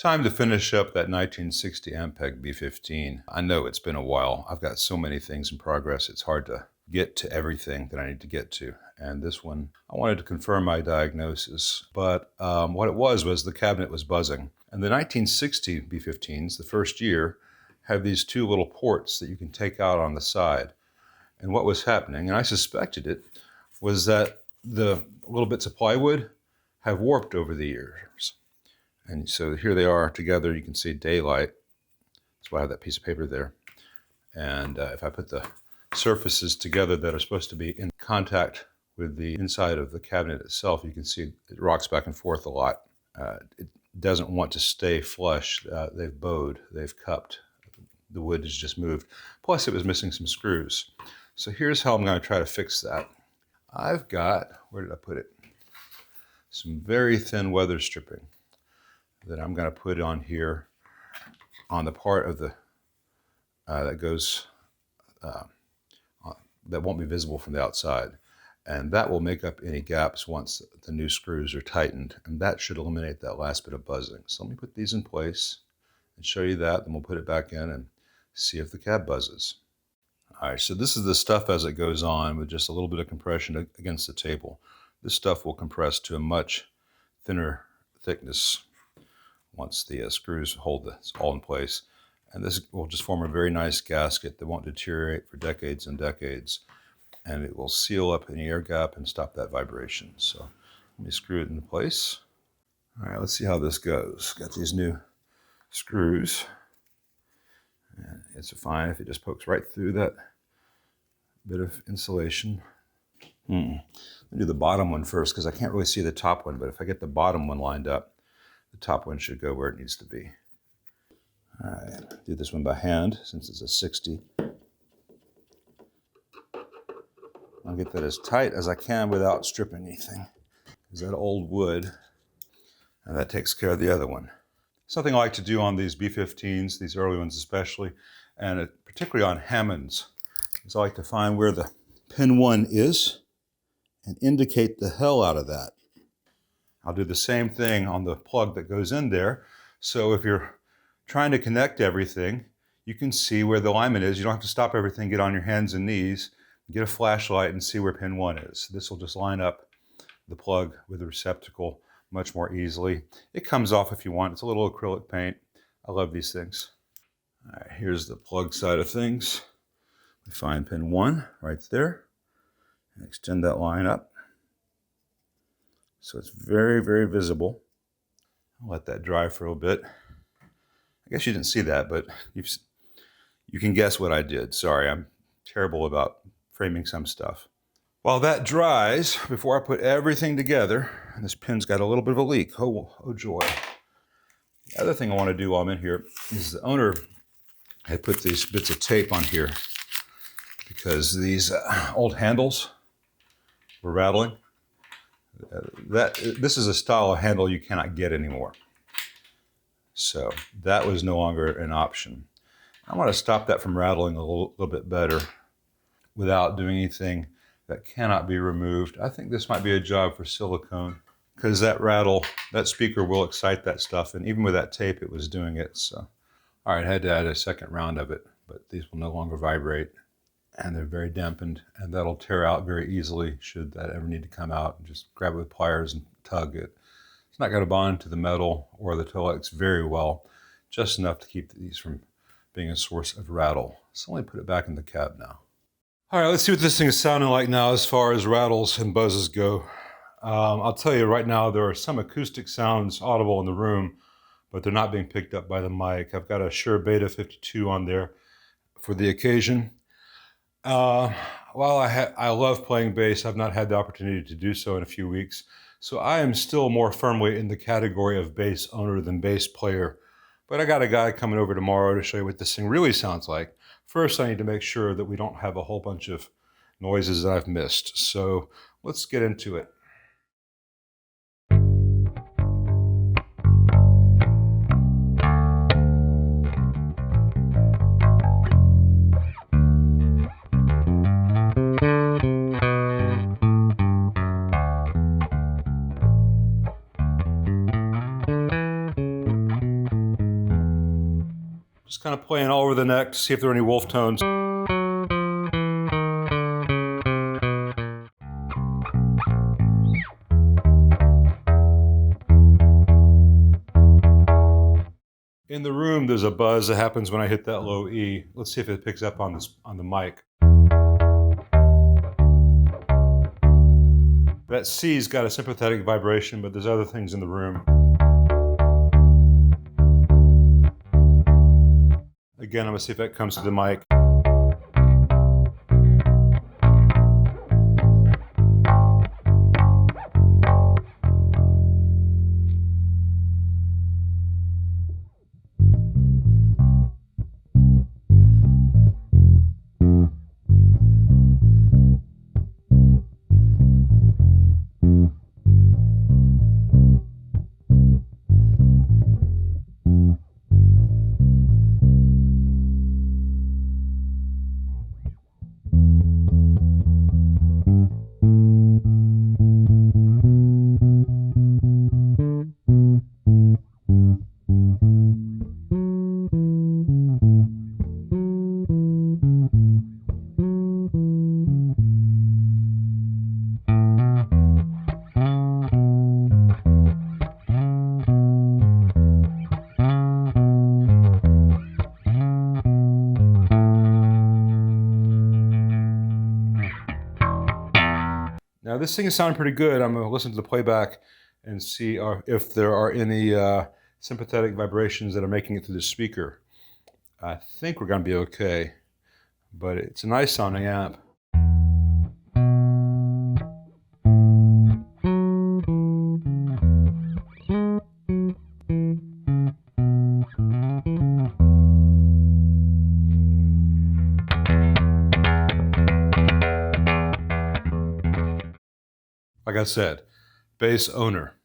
Time to finish up that 1960 Ampeg B15. I know it's been a while. I've got so many things in progress, it's hard to get to everything that I need to get to. And this one, I wanted to confirm my diagnosis, but what it was the cabinet was buzzing. And the 1960 B15s, the first year, have these two little ports that you can take out on the side. And what was happening, and I suspected it, was that the little bits of plywood have warped over the years. And so here they are together. You can see daylight. That's why I have that piece of paper there. And if I put the surfaces together that are supposed to be in contact with the inside of the cabinet itself, you can see it rocks back and forth a lot. It doesn't want to stay flush. They've bowed, they've cupped. The wood has just moved. Plus it was missing some screws. So here's how I'm going to try to fix that. I've got, where did I put it? Some very thin weather stripping that I'm going to put on here on the part of the that goes that won't be visible from the outside, and that will make up any gaps once the new screws are tightened, and that should eliminate that last bit of buzzing. So let me put these in place and show you that, then we'll put it back in and see if the cab buzzes. All right, so this is the stuff as it goes on with just a little bit of compression against the table. This stuff will compress to a much thinner thickness once the screws hold this all in place. And this will just form a very nice gasket that won't deteriorate for decades and decades. And it will seal up any air gap and stop that vibration. So let me screw it into place. All right, let's see how this goes. Got these new screws. And it's fine if it just pokes right through that bit of insulation. Let me do the bottom one first because I can't really see the top one, but if I get the bottom one lined up, the top one should go where it needs to be. All right, do this one by hand since it's a 60. I'll get that as tight as I can without stripping anything. Because that old wood, and that takes care of the other one. Something I like to do on these B15s, these early ones especially, and particularly on Hammonds, is I like to find where the pin 1 is and indicate the hell out of that. I'll do the same thing on the plug that goes in there. So if you're trying to connect everything, you can see where the alignment is. You don't have to stop everything, get on your hands and knees, get a flashlight and see where pin 1 is. This will just line up the plug with the receptacle much more easily. It comes off if you want. It's a little acrylic paint. I love these things. All right, here's the plug side of things. We find pin 1 right there and extend that line up. So it's very, very visible. I'll let that dry for a little bit. I guess you didn't see that, but you can guess what I did. Sorry, I'm terrible about framing some stuff. While that dries, before I put everything together, and this pin's got a little bit of a leak. Oh joy. The other thing I want to do while I'm in here is the owner had put these bits of tape on here because these old handles were rattling. This is a style of handle you cannot get anymore. So that was no longer an option. I want to stop that from rattling a little bit better without doing anything that cannot be removed. I think this might be a job for silicone because that rattle, that speaker will excite that stuff. And even with that tape, it was doing it. So, all right, I had to add a second round of it, but these will no longer vibrate. And they're very dampened, and that'll tear out very easily should that ever need to come out. Just grab it with pliers and tug it. It's not going to bond to the metal or the toe legs very well, just enough to keep these from being a source of rattle. So let me put it back in the cab now. All right, let's see what this thing is sounding like now as far as rattles and buzzes go. I'll tell you right now, there are some acoustic sounds audible in the room, but they're not being picked up by the mic. I've got a Shure Beta 52 on there for the occasion. While I love playing bass, I've not had the opportunity to do so in a few weeks. So I am still more firmly in the category of bass owner than bass player. But I got a guy coming over tomorrow to show you what this thing really sounds like. First, I need to make sure that we don't have a whole bunch of noises that I've missed. So let's get into it. Just kind of playing all over the neck to see if there are any wolf tones. In the room, there's a buzz that happens when I hit that low E. Let's see if it picks up on the mic. That C's got a sympathetic vibration, but there's other things in the room. Again, I'm gonna see if that comes to the mic. Now this thing is sounding pretty good. I'm going to listen to the playback and see if there are any sympathetic vibrations that are making it through the speaker. I think we're going to be okay, but it's a nice sounding amp. Like I said, bass owner.